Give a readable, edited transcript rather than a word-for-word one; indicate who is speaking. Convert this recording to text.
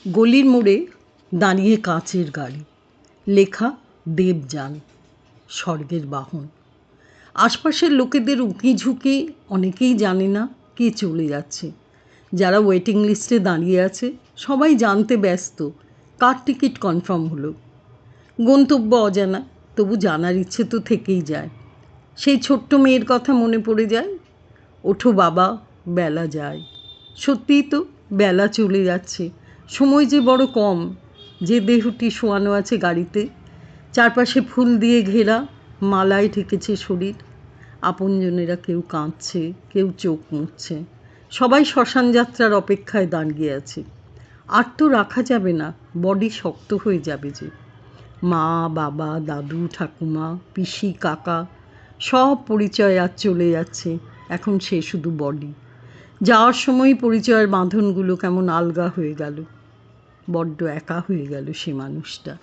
Speaker 1: গলির মোড়ে দাঁড়িয়ে কাঁচের গাড়ি, লেখা দেবযান, স্বর্গের বাহন। আশপাশের লোকেদের উঁকিঝুঁকি অনেকেই জানে না কে চলে যাচ্ছে। যারা ওয়েটিং লিস্টে দাঁড়িয়ে আছে সবাই জানতে ব্যস্ত কার টিকিট কনফার্ম হলো। গন্তব্য অজানা, তবু জানার ইচ্ছে তো থেকেই যায়। সেই ছোট্ট মেয়ের কথা মনে পড়ে যায়, ওঠো বাবা বেলা যায়। সত্যিই তো বেলা চলে যাচ্ছে, সময় যে বড় কম। যে দেহটি শোয়ানো আছে গাড়িতে, চারপাশে ফুল দিয়ে ঘেরা, মালায় ঢেকেছে শরীর। আপনজনেরা কেউ কাঁদছে, কেউ চোখ মুছছে, সবাই শ্মশান যাত্রার অপেক্ষায় দাঁড়িয়ে আছে। আর তো রাখা যাবে না, বডি শক্ত হয়ে যাবে যে। মা, বাবা, দাদু, ঠাকুমা, পিসি, কাকা, সব পরিচয় আজ চলে যাচ্ছে। এখন সে শুধু বডি। যাওয়ার সময় পরিচয়ের বাঁধনগুলো কেমন আলগা হয়ে গেল। বড্ড একা হয়ে গেল সে মানুষটা।